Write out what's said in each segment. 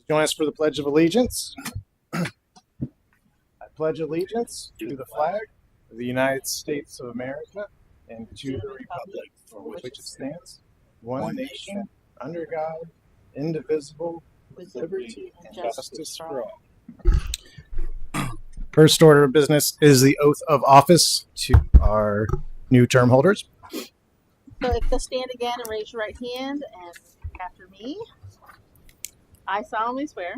Join us for the Pledge of Allegiance. I pledge allegiance to the flag of the United States of America and to the republic for which it stands, one nation, under God, indivisible, with liberty and justice for all. First order of business is the oath of office to our new term holders. So if you'll stand again and raise your right hand and after me. I solemnly swear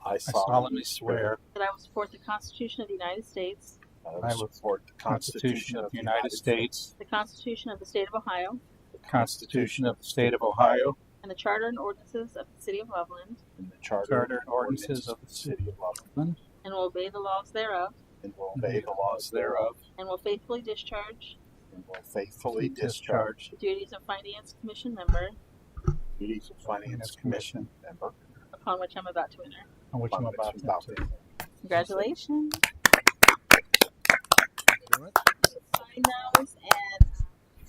I solemnly swear that I will support the Constitution of the United States, that I will support the Constitution of the United States, the Constitution of the State of Ohio, the Constitution of the State of Ohio, and the Charter and ordinances of the City of Loveland, and the Charter and ordinances of the City of Loveland, and will obey the laws thereof, and will obey the laws thereof, and will faithfully discharge and will faithfully discharge the duties of Finance Commission member the duties of Finance Commission member upon which I'm about to enter. on which I'm about to enter. Congratulations. Sign those and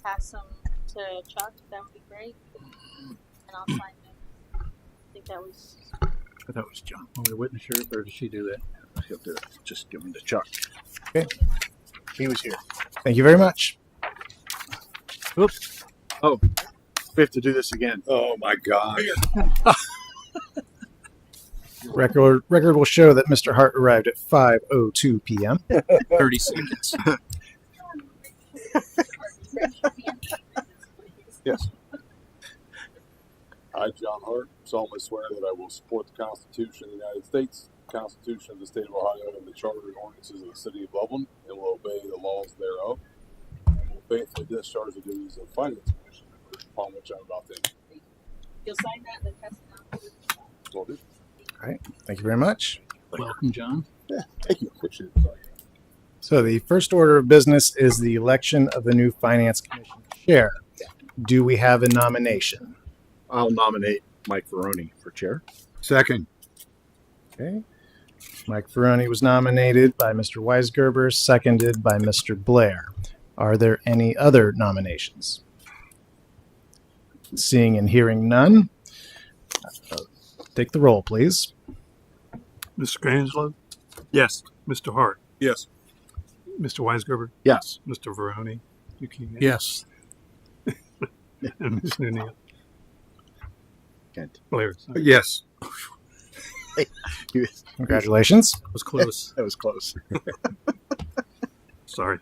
pass them to Chuck. That would be great. And I'll sign them. I think that was. I thought it was John. Want me to witness yours, or does she do that? He'll do it. Just give them to Chuck. Okay. He was here. Thank you very much. Oops. Oh, we have to do this again. Oh my God. Record will show that Mr. Hart arrived at 5:02 p.m. 30 seconds. Yes. I, John Hart, solemnly swear that I will support the Constitution of the United States, the Constitution of the State of Ohio, and the Charter and ordinances of the City of Loveland, and will obey the laws thereof, and will faithfully discharge the duties of Finance Commission member upon which I'm about to enter. You'll sign that and then pass it down. Will do. Thank you very much. Welcome, John. Yeah, thank you. Appreciate it. So the first order of business is the election of the new Finance Commission chair. Do we have a nomination? I'll nominate Mike Veroni for chair. Second. Okay. Mike Ferroni was nominated by Mr. Weisgerber, seconded by Mr. Blair. Are there any other nominations? Seeing and hearing none, take the roll, please. Mr. Grangelo, Yes. Mr. Hart, Yes. Mr. Weisgerber, Yes. Mr. Veroni, Yes. and Ms. Nunez. Kent. Blair. Yes. Congratulations. That was close. That was close. Sorry.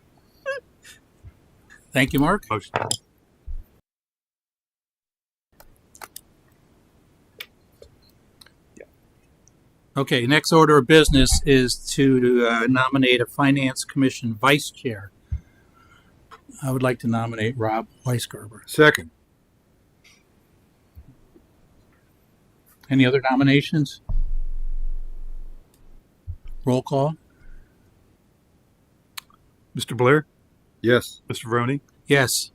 Thank you, Mark. Motion. Okay, next order of business is to nominate a Finance Commission Vice Chair. I would like to nominate Rob Weisgerber. Second. Any other nominations? Roll call? Mr. Blair, Yes. Mr. Veroni, Yes.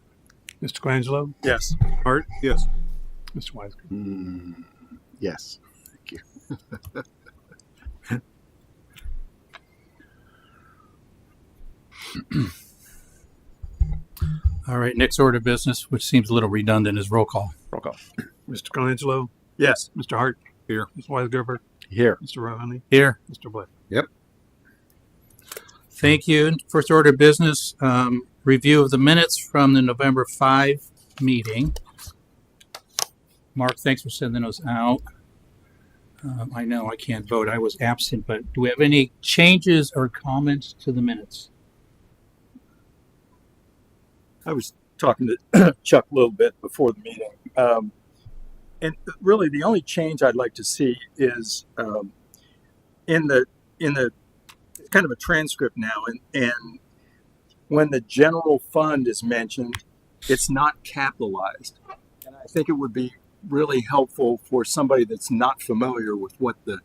Mr. Grangelo, Yes. Hart, Yes. Mr. Weisgerber. Yes. Thank you. All right, next order of business, which seems a little redundant, is roll call. Roll call. Mr. Grangelo, Yes. Mr. Hart, Here. Mr. Weisgerber, Here. Mr. Veroni, Here. Mr. Blair. Thank you. First order of business, review of the minutes from the November 5 meeting. Mark, thanks for sending those out. I know I can't vote. I was absent, but do we have any changes or comments to the minutes? I was talking to Chuck a little bit before the meeting. And really the only change I'd like to see is in the it's kind of a transcript now, and when the general fund is mentioned, it's not capitalized. And I think it would be really helpful for somebody that's not familiar with what the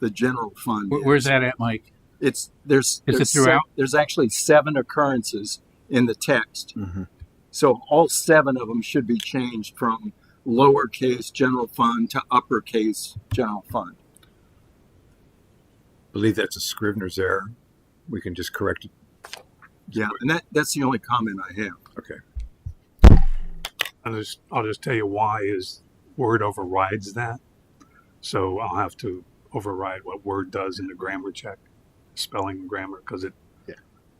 general fund is. Where's that at, Mike? There's Is it throughout? There's actually 7 occurrences in the text. Mm-hmm. So all 7 of them should be changed from lowercase general fund to uppercase general fund. I believe that's a Scrivener's error. We can just correct it. Yeah, and that's the only comment I have. Okay. I'll just tell you why is Word overrides that. So I'll have to override what Word does in the grammar check, spelling and grammar, because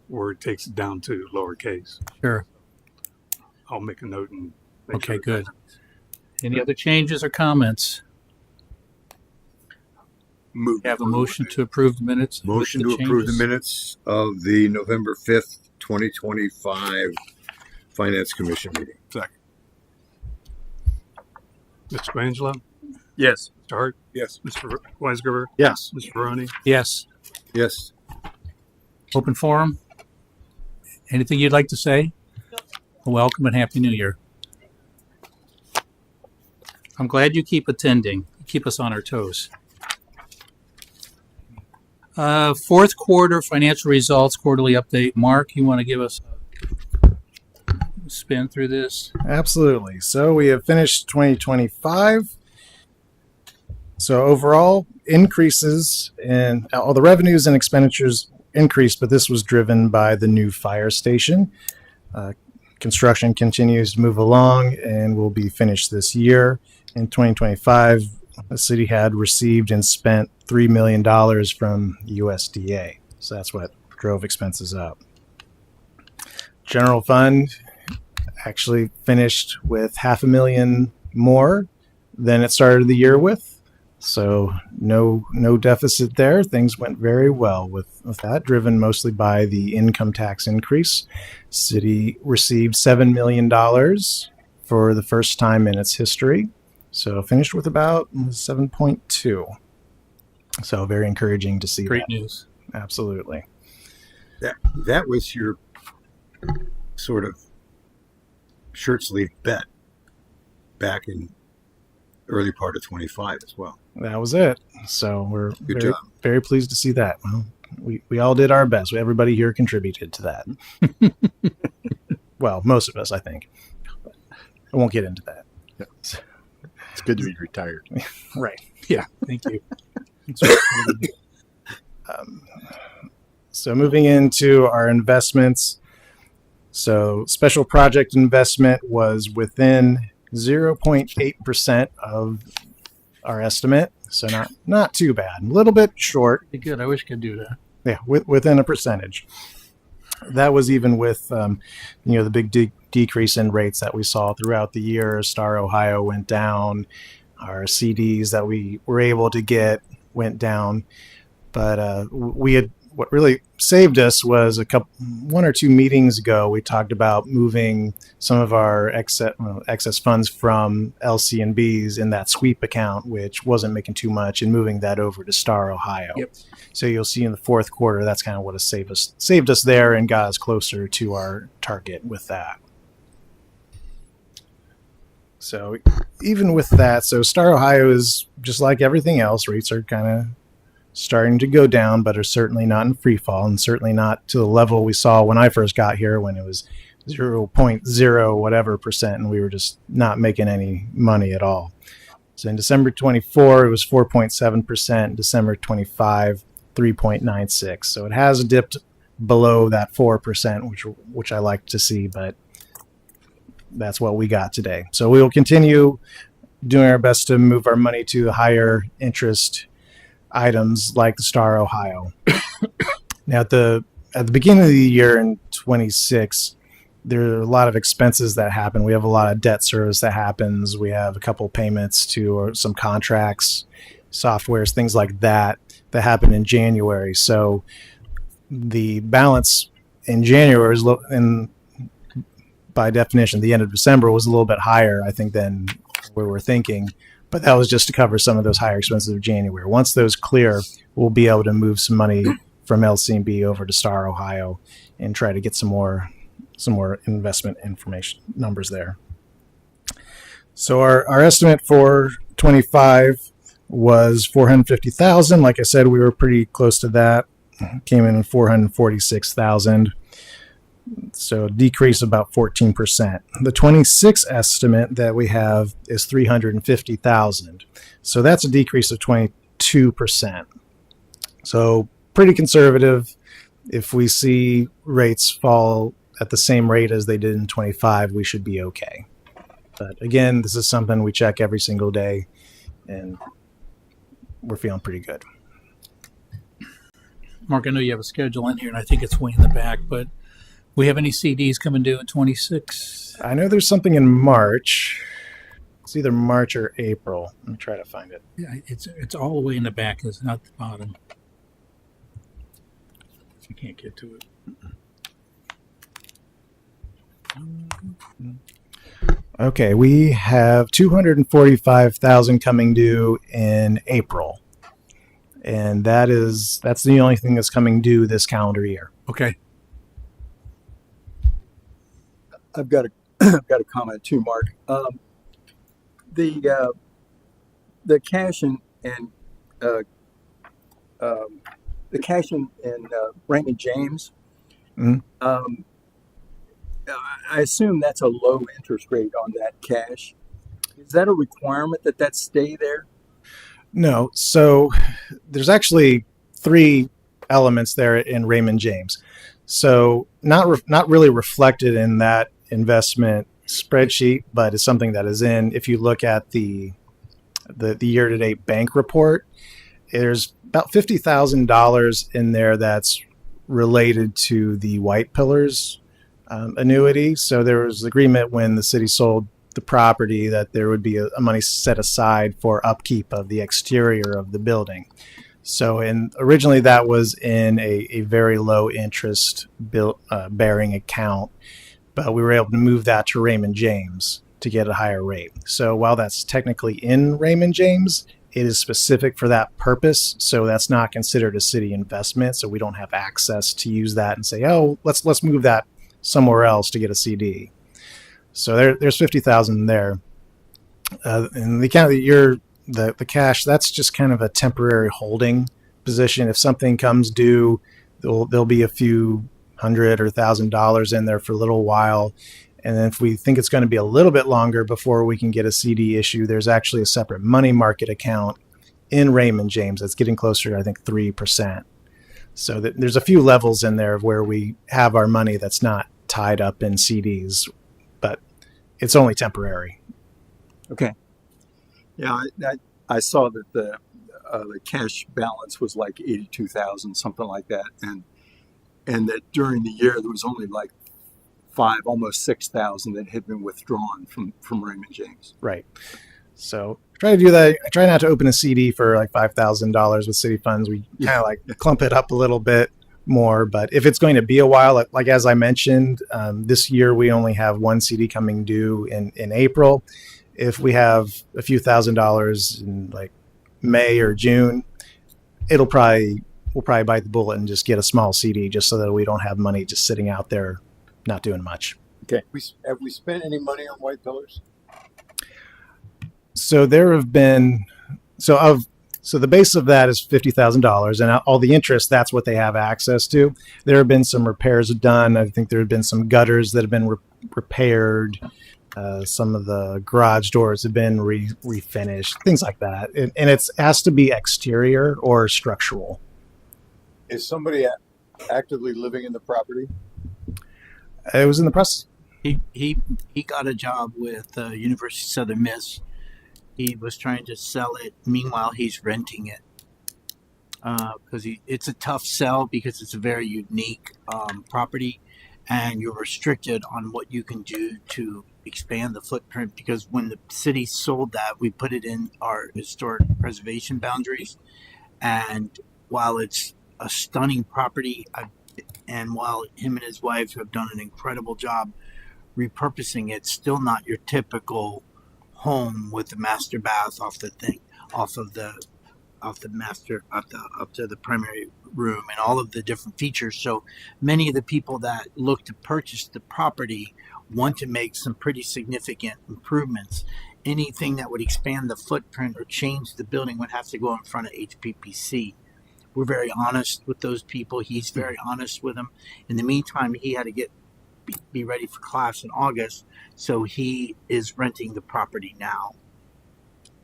Word takes it down to lowercase. Sure. I'll make a note and make Okay, sure. good. Any other changes or comments? Move Have a motion to approve the minutes? with Motion the to approve the changes? minutes of the November 5th, 2025 Finance Commission meeting. Mr. Colangelo, Yes. Mr. Hart, Yes. Mr. Weisgerber, Yes. Mr. Barone. Yes. Yes. Open forum? Anything you'd like to say? Welcome and Happy New Year. I'm glad you keep attending. You keep us on our toes. Fourth quarter financial results, quarterly update. Mark, you want to give us a spin through this? Absolutely. So we have finished 2025. So overall increases in all the revenues and expenditures increased, but this was driven by the new fire station. Construction continues to move along and will be finished this year. In 2025, the city had received and spent $3 million from USDA. So that's what drove expenses up. General fund actually finished with $500,000 more than it started the year with. So no deficit there. Things went very well with that, driven mostly by the income tax increase. City received $7 million for the first time in its history. So finished with about 7.2. So very encouraging to see Great that. news. Absolutely. That was your sort of shirt sleeve bet back in early part of 25 as well. That was it. So we're Good very, job. very pleased to see that. Well, we all did our best. Everybody here contributed to that. Well, most of us, I think. But I won't get into that. It's good to be retired. Right. Yeah, thank you. So moving into our investments. So special project investment was within 0.8% of our estimate. So not too bad. A little bit short. Pretty good. I wish I could do that. Yeah, within a percentage. That was even with, the big decrease in rates that we saw throughout the year. Star Ohio went down. Our CDs that we were able to get went down. But what really saved us was one or two meetings ago, we talked about moving some of our excess funds from LC&Bs in that sweep account, which wasn't making too much, and moving that over to Star Ohio. Yep. So you'll see in the fourth quarter, that's kind of what has saved us there and got us closer to our target with that. So even with that, so Star Ohio is just like everything else. Rates are kind of starting to go down, but are certainly not in free fall, and certainly not to the level we saw when I first got here, when it was 0.0 whatever percent, and we were just not making any money at all. So in December 24, it was 4.7%. December 25, 3.96. So it has dipped below that 4%, which I like to see, but that's what we got today. So we will continue doing our best to move our money to the higher interest items like the Star Ohio. Now at the beginning of the year in 26, there are a lot of expenses that happen. We have a lot of debt service that happens. We have a couple payments to some contracts, softwares, things like that happen in January. So the balance in January is and by definition, the end of December was a little bit higher, I think, than we were thinking. But that was just to cover some of those higher expenses of January. Once those clear, we'll be able to move some money from LC&B over to Star Ohio and try to get some more investment information numbers there. So our estimate for 25 was 450,000. Like I said, we were pretty close to that. Came in at 446,000. So a decrease of about 14%. The 26 estimate that we have is 350,000. So that's a decrease of 22%. So pretty conservative. If we see rates fall at the same rate as they did in 25, we should be okay. But again, this is something we check every single day, and we're feeling pretty good. Mark, I know you have a schedule in here, and I think it's way in the back, but we have any CDs coming due in 26? I know there's something in March. It's either March or April. Let me try to find it. Yeah, it's all the way in the back. It's not the bottom. You can't get to it. Okay, we have 245,000 coming due in April. And that's the only thing that's coming due this calendar year. Okay. I've got a I've got a comment too, Mark. The cash in the cash in Raymond James. Mhm. I assume that's a low interest rate on that cash. Is that a requirement that stay there? No, so there's actually three elements there in Raymond James. So not really reflected in that investment spreadsheet, but it's something that is in. If you look at the year-to-date bank report, there's about $50,000 in there that's related to the White Pillars annuity. So there was agreement when the city sold the property that there would be a money set aside for upkeep of the exterior of the building. So originally that was in a very low interest bearing account, but we were able to move that to Raymond James to get a higher rate. So while that's technically in Raymond James, it is specific for that purpose. So that's not considered a city investment. So we don't have access to use that and say, oh, let's move that somewhere else to get a CD. So there's 50,000 there. And the account that the cash, that's just kind of a temporary holding position. If something comes due, there'll be a few $100 or $1,000 in there for a little while. And then if we think it's going to be a little bit longer before we can get a CD issue, there's actually a separate money market account in Raymond James that's getting closer to, I think, 3%. So there's a few levels in there of where we have our money that's not tied up in CDs, but it's only temporary. Okay. Yeah, I saw that the cash balance was like 82,000, something like that, and that during the year there was only like 5, almost 6,000 that had been withdrawn from Raymond James. Right. So try to do that. I try not to open a CD for like $5,000 with city funds. We kind of like clump it up a little bit more. But if it's going to be a while, like as I mentioned, this year we only have one CD coming due in April. If we have a few $1,000s in like May or June, we'll probably bite the bullet and just get a small CD just so that we don't have money just sitting out there not doing much. Okay. Have we spent any money on White Pillars? So there have been so the base of that is $50,000, and all the interest, that's what they have access to. There have been some repairs done. I think there have been some gutters that have been repaired. Some of the garage doors have been refinished, things like that. And it has to be exterior or structural. Is somebody actively living in the property? It was in the press. He got a job with University of Southern Miss. He was trying to sell it. Meanwhile, he's renting it because it's a tough sell because it's a very unique property, and you're restricted on what you can do to expand the footprint. Because when the city sold that, we put it in our historic preservation boundaries, and while it's a stunning property, and while him and his wife have done an incredible job repurposing it, still not your typical home with the master bath up to the primary room and all of the different features. So many of the people that look to purchase the property want to make some pretty significant improvements. Anything that would expand the footprint or change the building would have to go in front of HPPC. We're very honest with those people. He's very honest with them. In the meantime, he had to be ready for class in August, so he is renting the property now,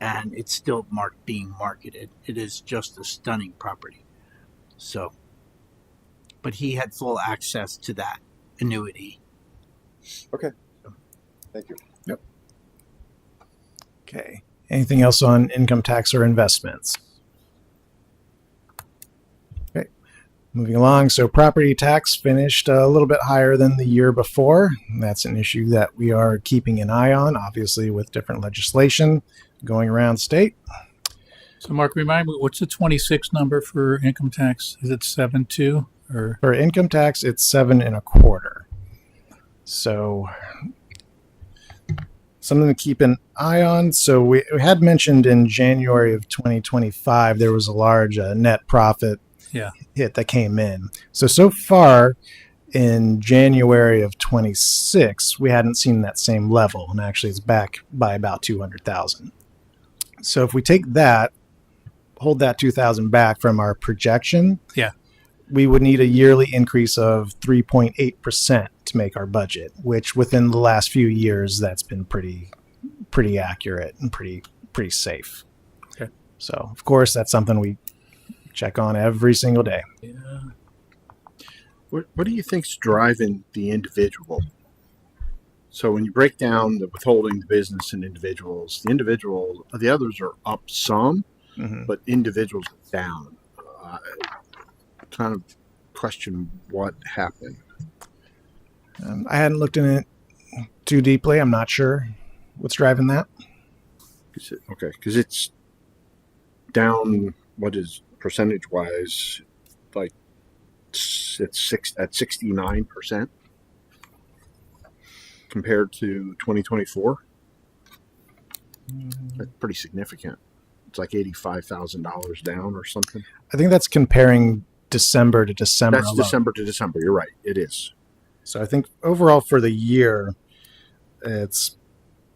and it's still being marketed. It is just a stunning property. So, but he had full access to that annuity. Okay. Thank you. Yep. Okay. Anything else on income tax or investments? Moving along, so property tax finished a little bit higher than the year before. That's an issue that we are keeping an eye on, obviously with different legislation going around state. So Mark, remind me, what's the 26 number for income tax? Is it 7.2 or? For income tax, it's 7.25. So something to keep an eye on. So we had mentioned in January of 2025, there was a large net profit hit that came in. So far in January of 26, we hadn't seen that same level, and actually it's back by about 200,000. So if we take that, hold that 2,000 back from our projection, we would need a yearly increase of 3.8% to make our budget, which within the last few years, that's been pretty accurate and pretty safe. Okay. So of course, that's something we check on every single day. Yeah. What do you think's driving the individual? So when you break down the withholding, the business, and individuals, the others are up some, but individuals are down. Kind of question what happened. I hadn't looked in it too deeply. I'm not sure what's driving that. Okay, because it's down. What is percentage wise? Like it's at 69% compared to 2024. That's pretty significant. It's like $85,000 down or something. I think that's comparing December to December. That's alone. December to December. You're right. It is. So I think overall for the year, it's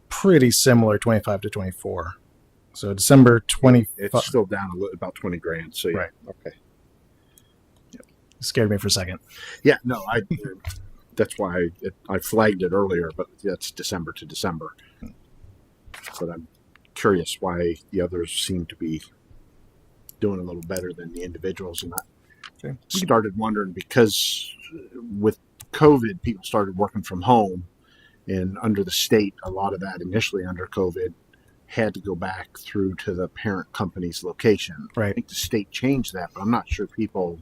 pretty similar, 25 to 24. So December 20. It's still down about 20 grand. So yeah. Right. Okay. Yep. It scared me for a second. Yeah. No. That's why I flagged it earlier, but that's December to December. But I'm curious why the others seem to be doing a little better than the individuals, and I started wondering because with COVID, people started working from home, and under the state, a lot of that initially under COVID had to go back through to the parent company's location. Right. I think the state changed that, but I'm not sure people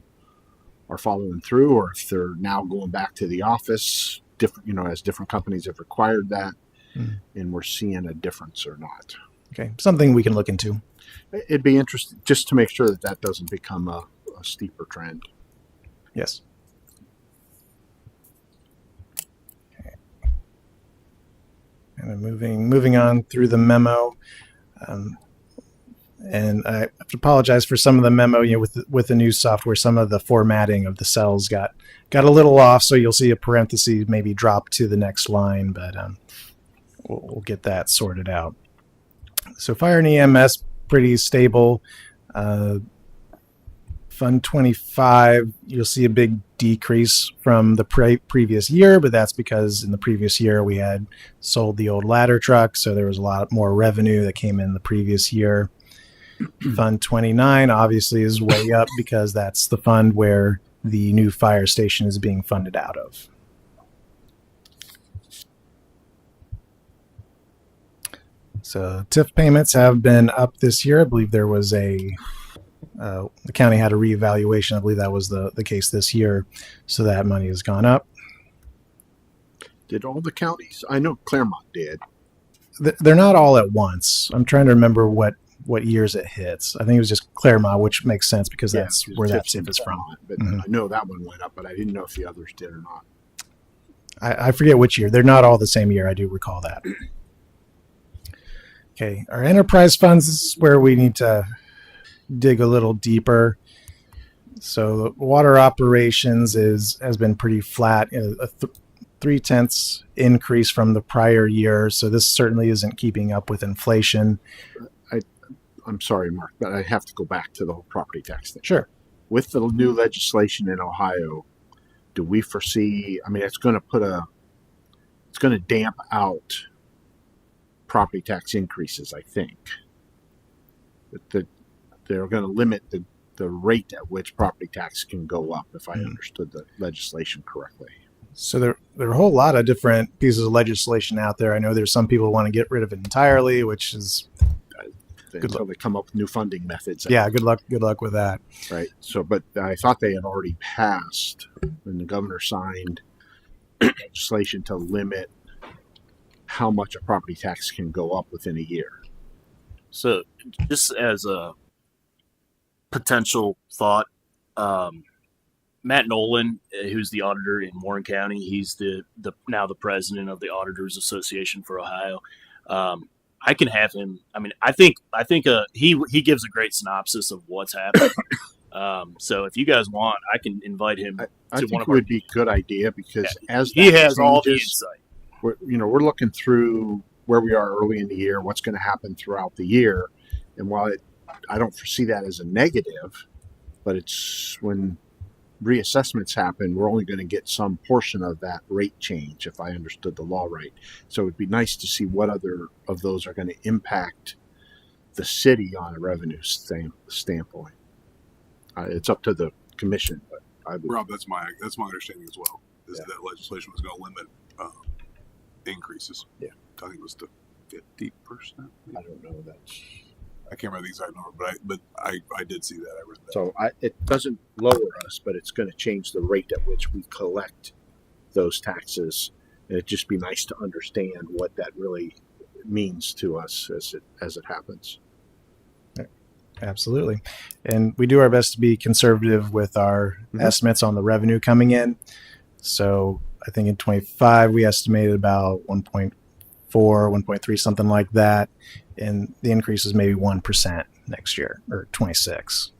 are following through or if they're now going back to the office. Different, as different companies have required that, and we're seeing a difference or not. Okay, something we can look into. It'd be interesting just to make sure that doesn't become a steeper trend. Yes. Okay. And then moving on through the memo, and I have to apologize for some of the memo. With the new software, some of the formatting of the cells got a little off, so you'll see a parenthesis maybe drop to the next line, but we'll get that sorted out. So fire and EMS, pretty stable. Fund 25, you'll see a big decrease from the previous year, but that's because in the previous year we had sold the old ladder truck, so there was a lot more revenue that came in the previous year. Fund 29 obviously is way up because that's the fund where the new fire station is being funded out of. So TIF payments have been up this year. I believe there was the county had a reevaluation. I believe that was the case this year. So that money has gone up. Did all the counties? I know Claremont did. They're not all at once. I'm trying to remember what years it hits. I think it was just Claremont, which makes sense because that's where that TIF is from. But I know that one went up, but I didn't know if the others did or not. I forget which year. They're not all the same year. I do recall that. Okay, our enterprise funds is where we need to dig a little deeper. So water operations has been pretty flat, a 0.3 increase from the prior year. So this certainly isn't keeping up with inflation. I'm sorry, Mark, but I have to go back to the whole property tax thing. Sure. With the new legislation in Ohio, do we foresee? I mean, it's going to damp out property tax increases, I think. They're going to limit the rate at which property tax can go up, if I understood the legislation correctly. So there are a whole lot of different pieces of legislation out there. I know there's some people who want to get rid of it entirely, which is until they come up with new funding methods. Yeah, good luck with that. Right. So, but I thought they had already passed when the governor signed legislation to limit how much a property tax can go up within a year. So, just as a potential thought, Matt Nolan, who's the auditor in Warren County, he's the now the president of the Auditors Association for Ohio. I can have him. I mean, I think he gives a great synopsis of what's happening. So if you guys want, I can invite him. I to think one it of our would be a good idea because as he that has all the changes, insight. we're looking through where we are early in the year, what's going to happen throughout the year, and while I don't foresee that as a negative, but it's when reassessments happen, we're only going to get some portion of that rate change, if I understood the law right. So it'd be nice to see what other of those are going to impact the city on a revenue standpoint. It's up to the commission, but I would, Rob, that's my understanding as well. Is that legislation was going to limit increases? Yeah, I think it was to 50%. I don't know that. I can't remember the exact number, but I did see that. I read that. So it doesn't lower us, but it's going to change the rate at which we collect those taxes. And it'd just be nice to understand what that really means to us as it happens. Absolutely. And we do our best to be conservative with our estimates on the revenue coming in. So I think in 25, we estimated about 1.4, 1.3, something like that. And the increase is maybe 1% next year, or 26.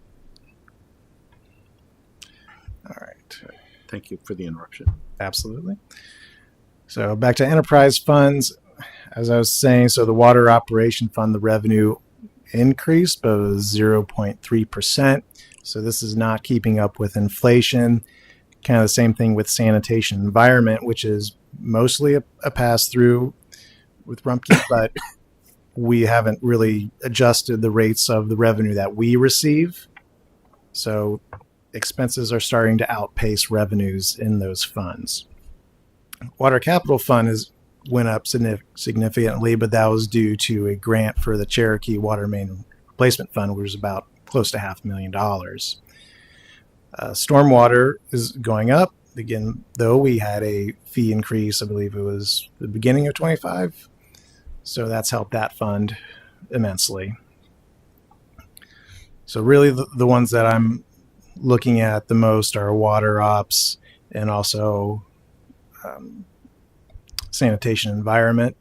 All right. Thank you for the interruption. Absolutely. So back to enterprise funds. As I was saying, so the water operation fund, the revenue increased, but it was 0.3%. So this is not keeping up with inflation. Kind of the same thing with sanitation environment, which is mostly a pass-through with Rumpke, but we haven't really adjusted the rates of the revenue that we receive. So expenses are starting to outpace revenues in those funds. Water capital fund went up significantly, but that was due to a grant for the Cherokee Water Main Replacement Fund, which was about close to $500,000. Stormwater is going up again, though we had a fee increase. I believe it was the beginning of 25. So that's helped that fund immensely. So really the ones that I'm looking at the most are water ops and also sanitation environment.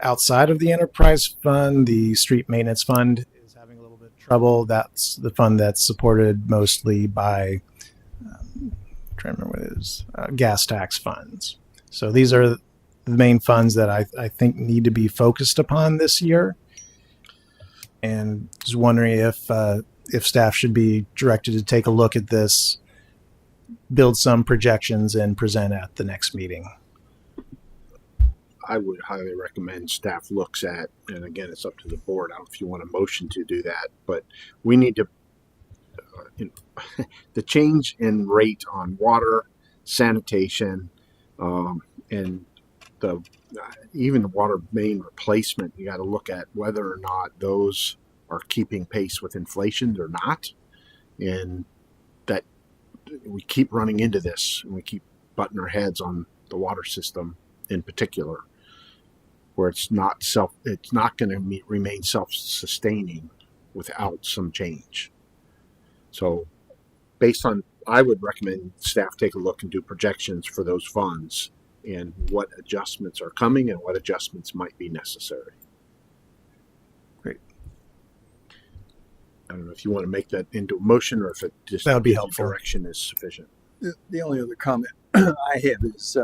Outside of the enterprise fund, the street maintenance fund is having a little bit of trouble. That's the fund that's supported mostly by, I'm trying to remember what it is, gas tax funds. So these are the main funds that I think need to be focused upon this year. And just wondering if staff should be directed to take a look at this, build some projections, and present at the next meeting. I would highly recommend staff looks at, and again, it's up to the board. I don't know if you want a motion to do that, but we need to, the change in rate on water, sanitation, and even the water main replacement, you got to look at whether or not those are keeping pace with inflation or not. And that we keep running into this, and we keep butting our heads on the water system in particular, where it's not going to remain self-sustaining without some change. So I would recommend staff take a look and do projections for those funds and what adjustments are coming and what adjustments might be necessary. Great. I don't know if you want to make that into a motion or if it just that would be helpful. Direction is sufficient. The only other comment I have is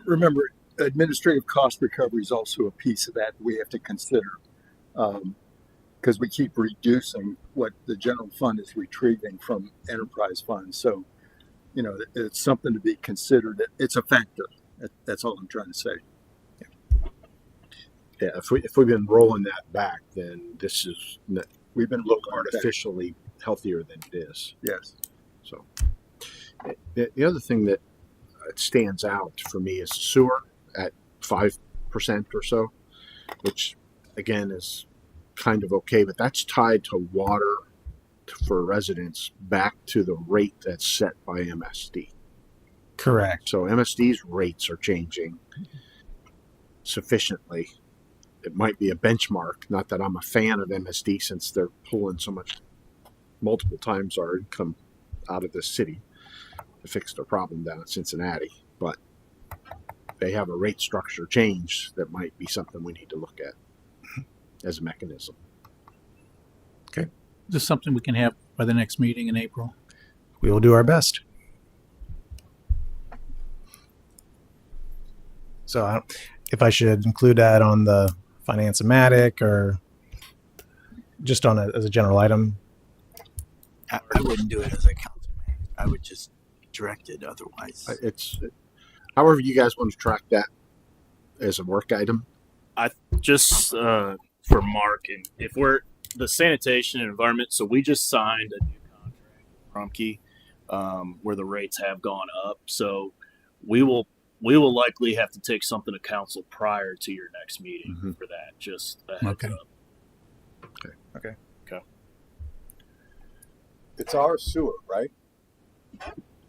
remember, administrative cost recovery is also a piece of that we have to consider, because we keep reducing what the general fund is retrieving from enterprise funds. So, it's something to be considered. It's a factor. That's all I'm trying to say. Yeah, if we've been rolling that back, then we've been looking artificially healthier than it is. Yes. So the other thing that stands out for me is sewer at 5% or so, which again, is kind of okay, but that's tied to water for residents back to the rate that's set by MSD. Correct. So MSD's rates are changing sufficiently. It might be a benchmark. Not that I'm a fan of MSD since they're pulling so much, multiple times our income out of this city to fix their problem down in Cincinnati. But they have a rate structure change that might be something we need to look at as a mechanism. This is something we can have by the next meeting in April. We will do our best. So if I should include that on the Finance-O-Matic or just on as a general item. I wouldn't do it as a council man. I would just direct it otherwise. It's however you guys want to track that as a work item. Just for Mark, and if we're the sanitation and environment, so we just signed a new contract with Rumpke, where the rates have gone up. So we will likely have to take something to council prior to your next meeting for that. Just a heads up. Okay. It's our sewer, right?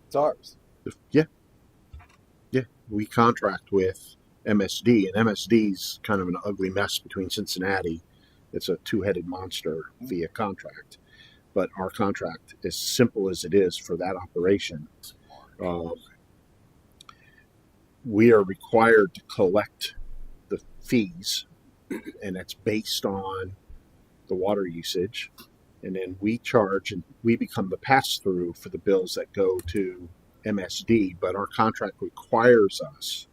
It's ours. Yeah. We contract with MSD, and MSD's kind of an ugly mess between Cincinnati. It's a two-headed monster via contract. But our contract, as simple as it is for that operation, we are required to collect the fees, and that's based on the water usage. And then we charge, and we become the pass-through for the bills that go to MSD, but our contract requires us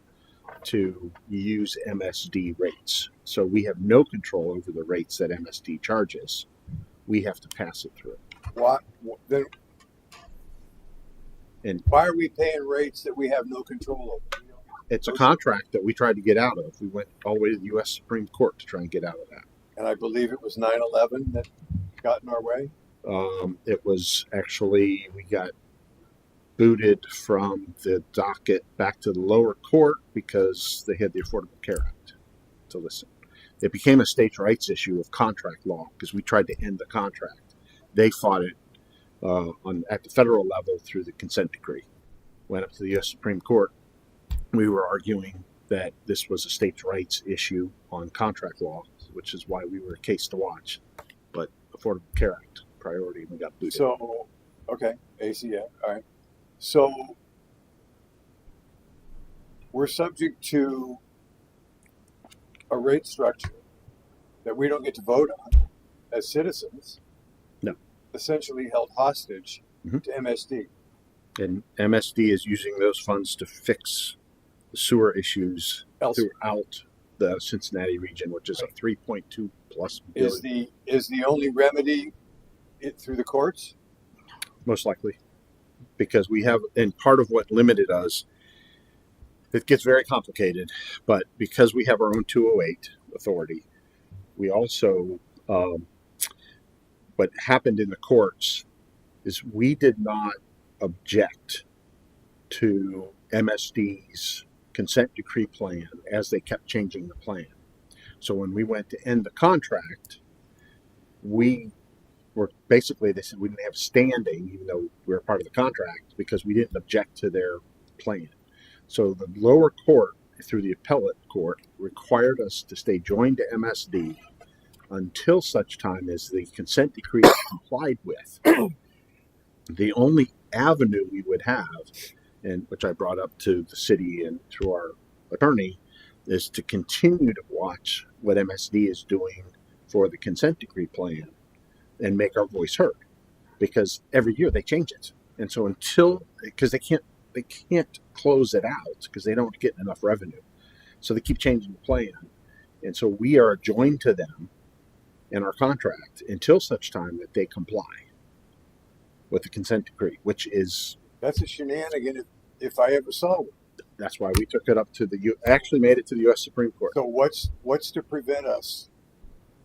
to use MSD rates. So we have no control over the rates that MSD charges. We have to pass it through. What then? And why are we paying rates that we have no control over? It's a contract that we tried to get out of. We went all the way to the U.S. Supreme Court to try and get out of that. And I believe it was 9/11 that got in our way. It was actually, we got booted from the docket back to the lower court because they had the Affordable Care Act to listen. It became a states' rights issue of contract law because we tried to end the contract. They fought it at the federal level through the consent decree. Went up to the U.S. Supreme Court. We were arguing that this was a states' rights issue on contract law, which is why we were a case to watch. But Affordable Care Act priority, we got booted. So, okay, ACA, all right. So we're subject to a rate structure that we don't get to vote on as citizens. No. Essentially held hostage to MSD. And MSD is using those funds to fix the sewer issues throughout the Cincinnati region, which is a 3.2 plus billion. Is the only remedy it through the courts? Most likely. Because we have, and part of what limited us, it gets very complicated, but because we have our own 208 authority, we also, what happened in the courts is we did not object to MSD's consent decree plan as they kept changing the plan. So when we went to end the contract, we were basically, they said we didn't have standing, even though we were part of the contract, because we didn't object to their plan. So the lower court, through the appellate court, required us to stay joined to MSD until such time as the consent decree is complied with. The only avenue we would have, and which I brought up to the city and to our attorney, is to continue to watch what MSD is doing for the consent decree plan and make our voice heard, because every year they change it. And so because they can't close it out because they don't get enough revenue. So they keep changing the plan. And so we are joined to them in our contract until such time that they comply with the consent decree, which is... That's a shenanigan if I ever saw one. That's why we took it up to actually made it to the U.S. Supreme Court. So what's to prevent us?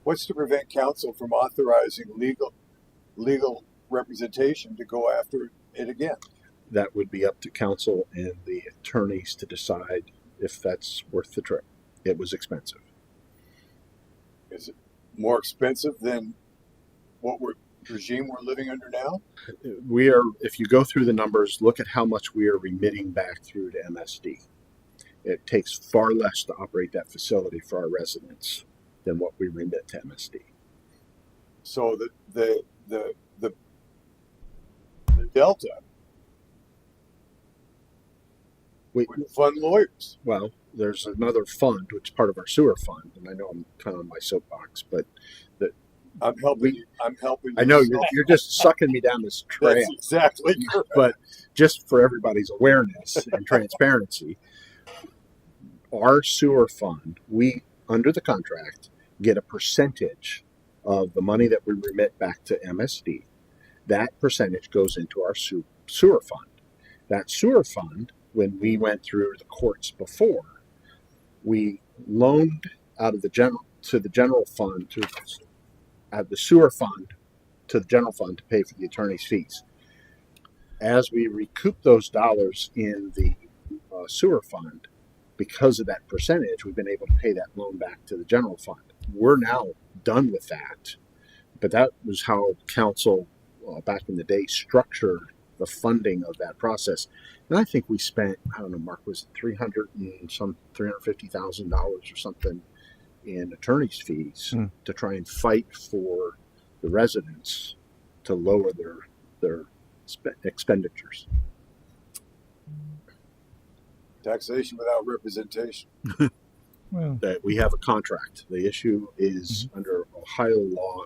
What's to prevent counsel from authorizing legal representation to go after it again? That would be up to counsel and the attorneys to decide if that's worth the trip. It was expensive. Is it more expensive than regime we're living under now? We are, if you go through the numbers, look at how much we are remitting back through to MSD. It takes far less to operate that facility for our residents than what we remit to MSD. So the delta We, would fund lawyers. well, there's another fund, which is part of our sewer fund, and I know I'm kind of on my soapbox, but I'm helping you. I'm helping you. I know you're just sucking me down this trail. That's exactly correct. But just for everybody's awareness and transparency, our sewer fund, we, under the contract, get a percentage of the money that we remit back to MSD. That percentage goes into our sewer fund. That sewer fund, when we went through the courts before, we loaned out of the general fund to the sewer fund to the general fund to pay for the attorney's fees. As we recoup those dollars in the sewer fund, because of that percentage, we've been able to pay that loan back to the general fund. We're now done with that, but that was how council back in the day structured the funding of that process. And I think we spent, I don't know, Mark, was it $350,000 or something in attorney's fees to try and fight for the residents to lower their expenditures. Taxation without representation. Well, That we have a contract. The issue is under Ohio law.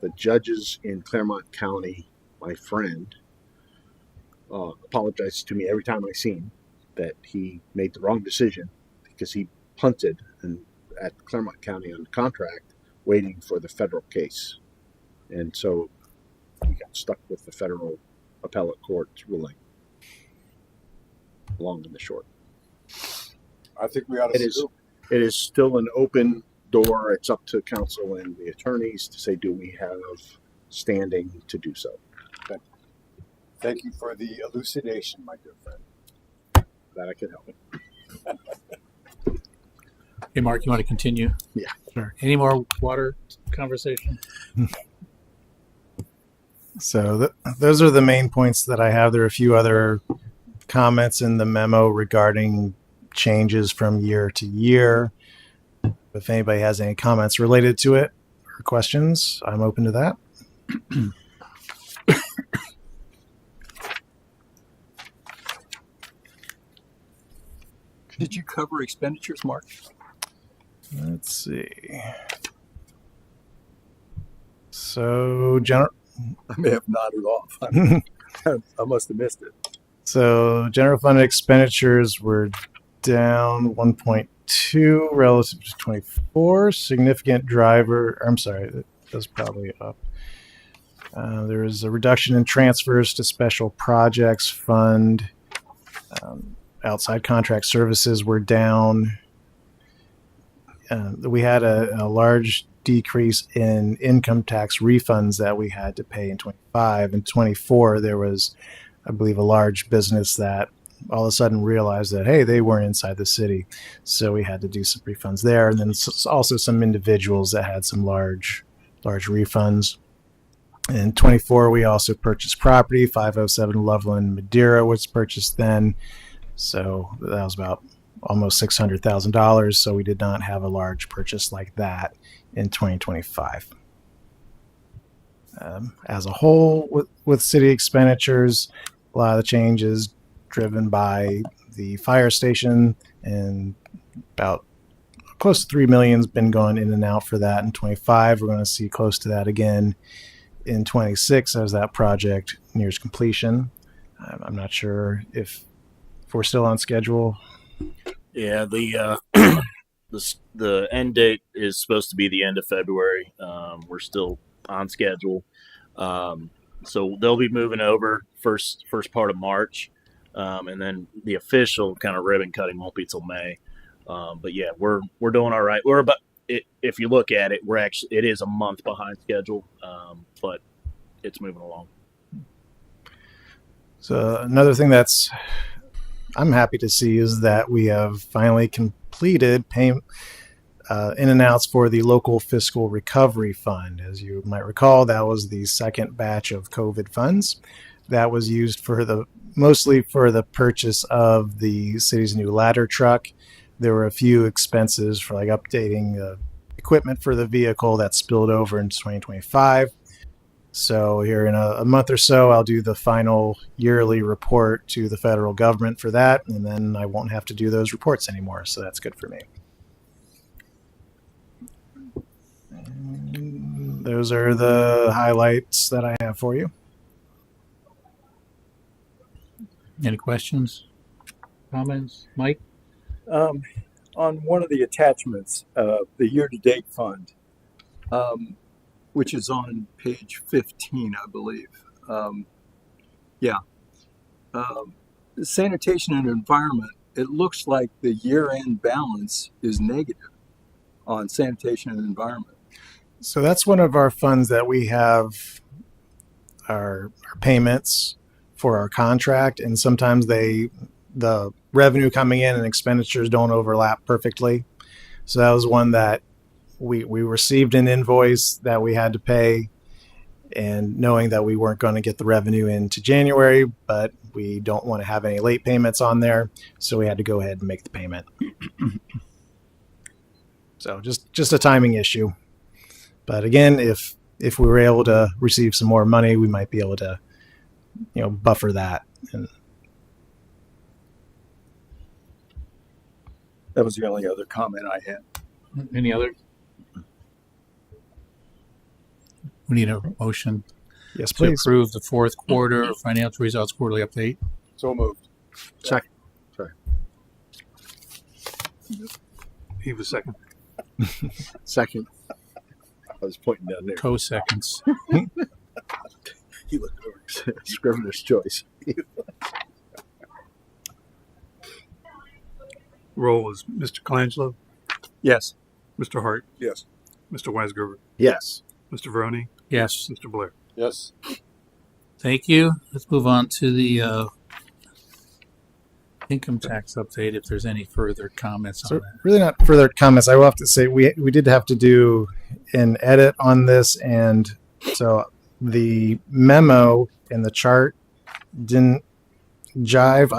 The judges in Claremont County, my friend, apologizes to me every time I see him that he made the wrong decision because he punted at Claremont County on the contract, waiting for the federal case, and so we got stuck with the federal appellate court's ruling. Long and the short. I think we ought to. It is still an open door. It's up to counsel and the attorneys to say, do we have standing to do so? Thank you for the elucidation, my good friend. That I can help. Hey, Mark, you want to continue? Yeah. Sure. Any more water conversation? so those are the main points that I have. There are a few other comments in the memo regarding changes from year to year. If anybody has any comments related to it or questions, I'm open to that. Did you cover expenditures, Mark? Let's see. So, I may have nodded off. I must have missed it. So general fund expenditures were down 1.2 relative to 24. Significant driver. I'm sorry, that's probably up. There is a reduction in transfers to special projects fund. Outside contract services were down. We had a large decrease in income tax refunds that we had to pay in 25. In 24, there was, I believe, a large business that all of a sudden realized that, hey, they weren't inside the city. So we had to do some refunds there. And then also some individuals that had some large refunds. In 24, we also purchased property. 507 Loveland Madeira was purchased then. So that was about almost $600,000. So we did not have a large purchase like that in 2025. As a whole, with city expenditures, a lot of the changes driven by the fire station, and about close to $3 million has been going in and out for that. In 25, we're going to see close to that again in 26 as that project nears completion. I'm not sure if we're still on schedule. Yeah, the end date is supposed to be the end of February. We're still on schedule, so they'll be moving over first part of March, and then the official kind of ribbon cutting won't be till May. But yeah, we're doing all right. We're about it. If you look at it, it is a month behind schedule, but it's moving along. So another thing I'm happy to see is that we have finally completed in and outs for the local fiscal recovery fund. As you might recall, that was the second batch of COVID funds that was used for mostly for the purchase of the city's new ladder truck. There were a few expenses for like updating the equipment for the vehicle that spilled over into 2025. So here in a month or so, I'll do the final yearly report to the federal government for that, and then I won't have to do those reports anymore. So that's good for me. And those are the highlights that I have for you. Any questions, comments, Mike? On one of the attachments, the year-to-date fund, which is on page 15, I believe. Sanitation and environment, it looks like the year-end balance is negative on sanitation and environment. So that's one of our funds that we have our payments for our contract, and sometimes the revenue coming in and expenditures don't overlap perfectly. So that was one that we received an invoice that we had to pay, and knowing that we weren't going to get the revenue into January, but we don't want to have any late payments on there, so we had to go ahead and make the payment. So just a timing issue. But again, if we were able to receive some more money, we might be able to, buffer that. And That was the only other comment I had. Any other? We need a motion yes, to please. approve the fourth quarter financial results quarterly update. So moved. Second. Sorry. He was second. Second. I was pointing down there. Co-seconds. He looked over. Scrivener's choice. Roll is Mr. Colangelo, Yes. Mr. Hart, Yes. Mr. Weisgerber, Yes. Mr. Veroni, Yes. Mr. Blair. Yes. Thank you. Let's move on to the income tax update. If there's any further comments So on that. really not further comments. I will have to say we did have to do an edit on this, and so the memo in the chart didn't jive.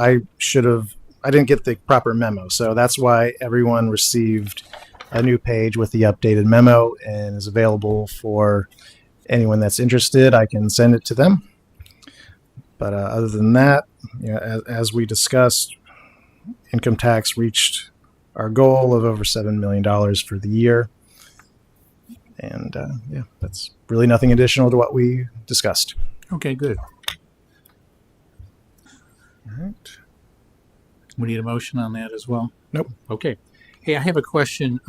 I didn't get the proper memo, so that's why everyone received a new page with the updated memo and is available for anyone that's interested. I can send it to them. But other than that, as we discussed, income tax reached our goal of over $7 million for the year. And that's really nothing additional to what we discussed. Okay, good. All right. We need a motion on that as well? Nope. Okay. Hey, I have a question.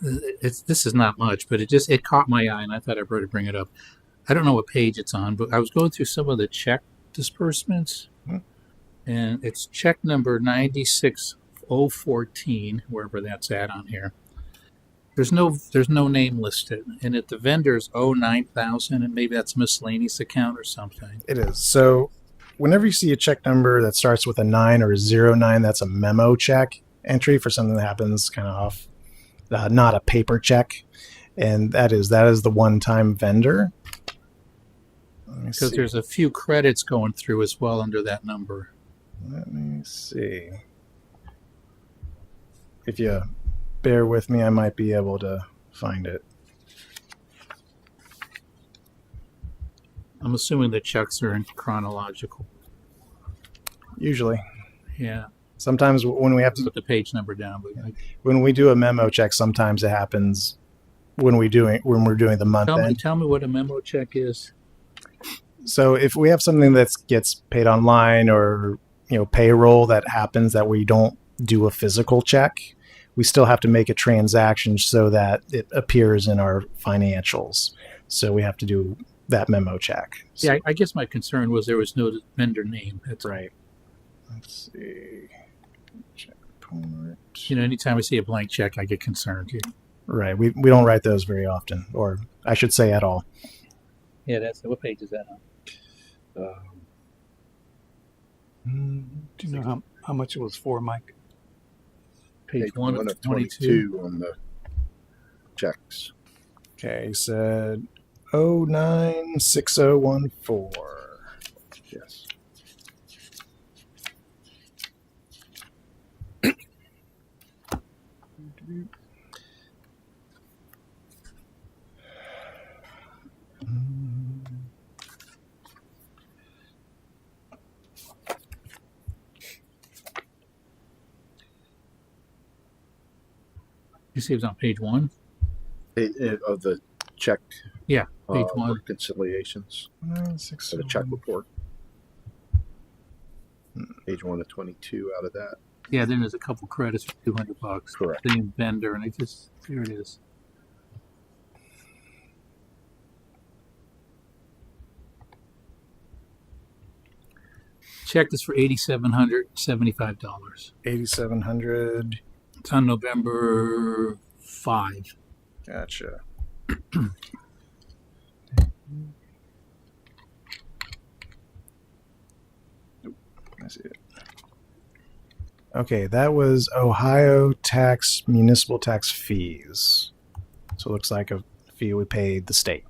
This is not much, but it caught my eye, and I thought I'd better bring it up. I don't know what page it's on, but I was going through some of the check disbursements, and it's check number 96014, wherever that's at on here. There's no name listed, and at the vendor's 9,000, and maybe that's miscellaneous account or something. It is. So whenever you see a check number that starts with a 9 or a 09, that's a memo check entry for something that happens kind of off, not a paper check. And that is the one-time vendor. Because there's a few credits going through as well under that number. Let me see. If you bear with me, I might be able to find it. I'm assuming the checks are in chronological. Usually. Yeah. Sometimes when we have to Put the page number down. But when we do a memo check, sometimes it happens when we're doing the month end. tell me what a memo check is. So if we have something that gets paid online or payroll that happens that we don't do a physical check, we still have to make a transaction so that it appears in our financials. So we have to do that memo check. So, Yeah, I guess my concern was there was no vendor name. That's right. Let's see. Check report. Anytime I see a blank check, I get concerned. Right. We don't write those very often, or I should say at all. Yeah, what page is that on? Do you know how much it was for, Mike? Page one of 22. 22 on the checks. Okay, you said 096014. Yes. You see it was on page one? Of the check. Yeah, page one. Reconciliations. For the 096014. check report. Page 1 of 22 out of that. Yeah, then there's a couple credits for $200. Correct. Thing vendor, and here it is. Check this for $8,775. 8700. It's on November 5. Gotcha. I see it. Okay, that was Ohio municipal tax fees. So it looks like a fee we paid the state.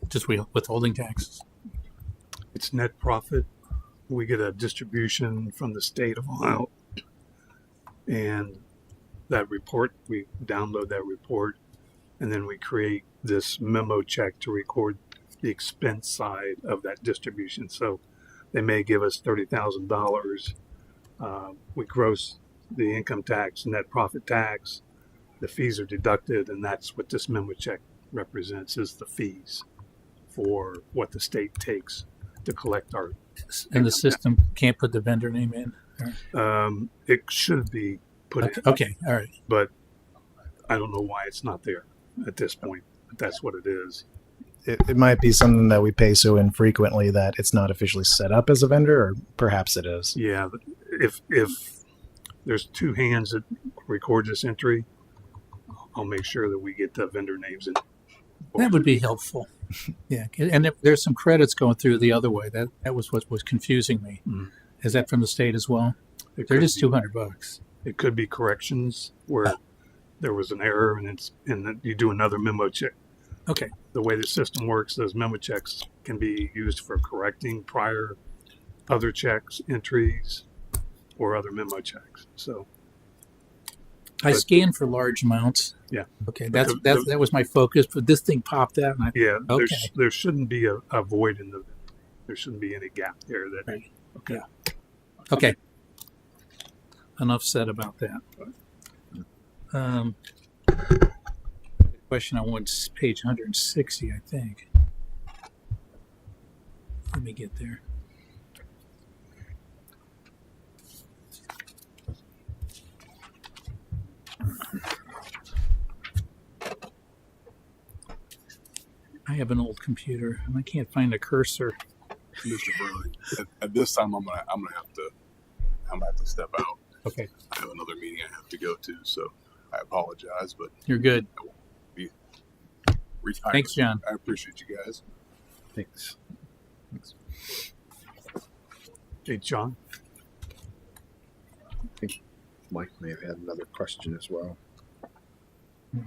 Just withholding taxes. It's net profit. We get a distribution from the state of Ohio, and that report, we download that report, and then we create this memo check to record the expense side of that distribution. So they may give us $30,000. We gross the income tax, net profit tax. The fees are deducted, and that's what this memo check represents, is the fees for what the state takes to collect our. And the system can't put the vendor name in? It should be put in, Okay, all right. but I don't know why it's not there at this point. But that's what it is. It might be something that we pay so infrequently that it's not officially set up as a vendor, or perhaps it is. Yeah, but if there's two hands that record this entry, I'll make sure that we get the vendor names in. That would be helpful. Yeah, and there's some credits going through the other way. That was what was confusing me. Mhm. Is that from the state as well? It They're could just be- $200. It could be corrections where there was an error, and then you do another memo check. Okay. The way the system works, those memo checks can be used for correcting prior other checks, entries, or other memo checks. So I But- scan for large amounts. Yeah. Okay, But that was my focus, but this thing popped out, and I yeah, Okay. there shouldn't be a void in there shouldn't be any gap there. That Right. okay. Okay. Enough said about that. The question on page 160, I think. Let me get there. I have an old computer and I can't find a cursor. Mr. Burley, at this time, I'm gonna have to step out. Okay, I have another meeting I have to go to, so I apologize, but you're good. retired. Thanks, John. I appreciate you guys. Thanks. Hey, John. Mike may have had another question as well.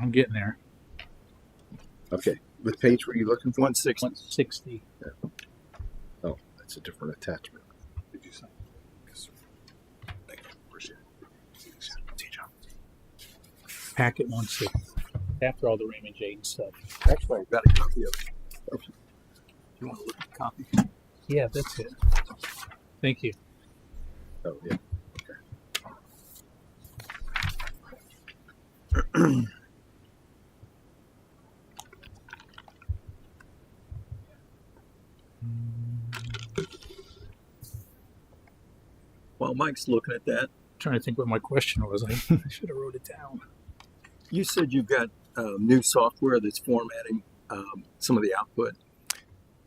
I'm getting there. Okay. What page were you looking for? 160. Oh, that's a different attachment. Did you sign? Yes, sir. Thank you. Appreciate it. See you, John. Packet 160. After all the Raymond James stuff. Actually, I've got a copy of it. You want to look at the copy? Yeah, that's it. Thank you. Oh, yeah. While Mike's looking at that, Trying to think what my question was. I should have wrote it down. you said you've got new software that's formatting some of the output.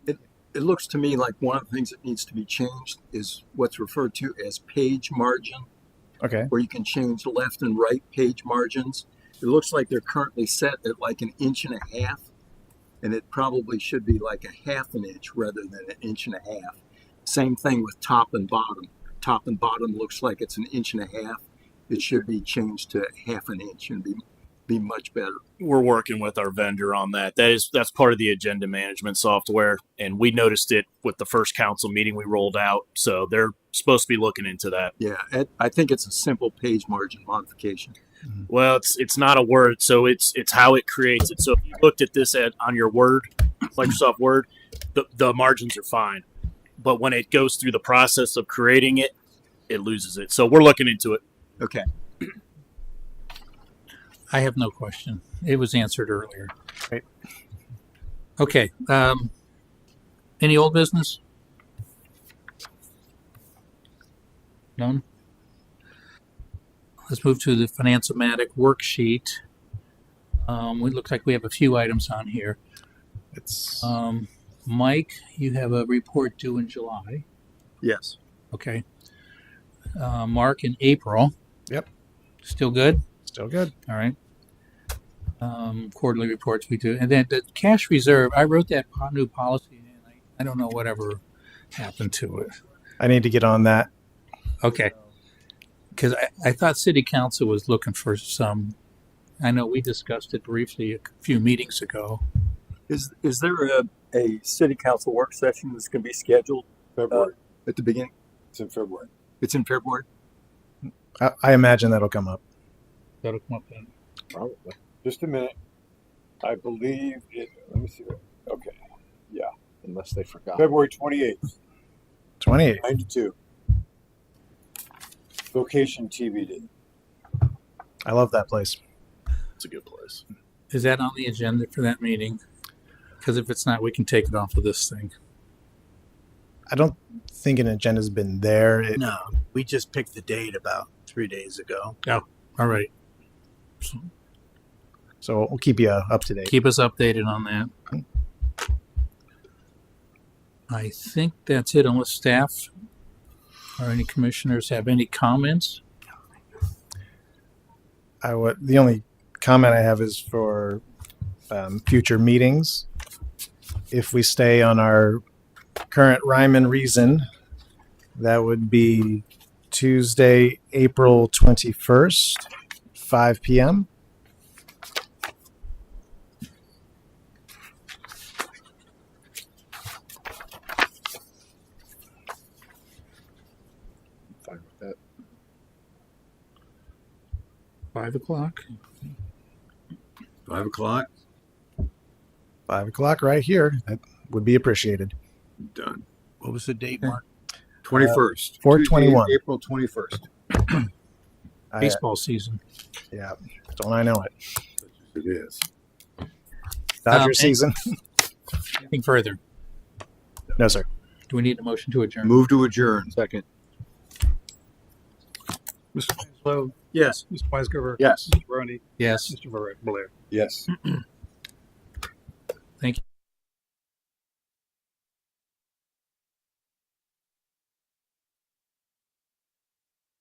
It looks to me like one of the things that needs to be changed is what's referred to as page margin, Okay. where you can change left and right page margins. It looks like they're currently set at like 1.5 inches, and it probably should be like 1/2 inch rather than 1.5 inches. Same thing with top and bottom. Top and bottom looks like it's 1.5 inches, it should be changed to half an inch and be much better. We're working with our vendor on that. That's part of the agenda management software, and we noticed it with the first council meeting we rolled out. So they're supposed to be looking into that. Yeah, I think it's a simple page margin modification. Well, it's not a word, so it's how it creates it. So if you looked at this on your Word, Microsoft Word, the margins are fine, but when it goes through the process of creating it, it loses it. So we're looking into it. Okay. I have no question. It was answered earlier. Right. Okay. Any old business? None? Let's move to the Finansomatic worksheet. It looks like we have a few items on here. It's Mike, you have a report due in July. Yes. Okay. Mark, in April. Yep. Still good? still good. All right. Quarterly reports we do. And then the cash reserve, I wrote that new policy and I don't know whatever happened to it. I need to get on that. Okay. Because I thought city council was looking for some, I know we discussed it briefly a few meetings ago. Is there a city council work session that's going to be scheduled February. at the beginning? It's in February. It's in February. I imagine that'll come up. That'll come up then. Probably. Just a minute. I believe it. Let me see. Okay. Unless they forgot. February 28th, 28. 92. Location TBD. I love that place. It's a good place. Is that on the agenda for that meeting? Because if it's not, we can take it off of this thing. I don't think an agenda's been there. No, we just picked the date about 3 days ago. All right. So we'll keep you up to date. Keep us updated on that. I think that's it, unless staff or any commissioners have any comments. The only comment I have is for future meetings. If we stay on our current rhyme and reason, that would be Tuesday, April 21st, 5 p.m. Fine with that. 5 o'clock. 5 o'clock. 5 o'clock right here. That would be appreciated. Done. What was the date, Mark? 21st. 4/21. Tuesday, April 21st. Baseball season. Yeah, don't I know it? It is. Dodger and- season. Anything further? No, sir. Do we need a motion to adjourn? Move to adjourn. Second. Mr. Winslow, Yes. Mr. Weisgerber, Yes. Mr. Roney, Yes. Mr. Blair. Yes.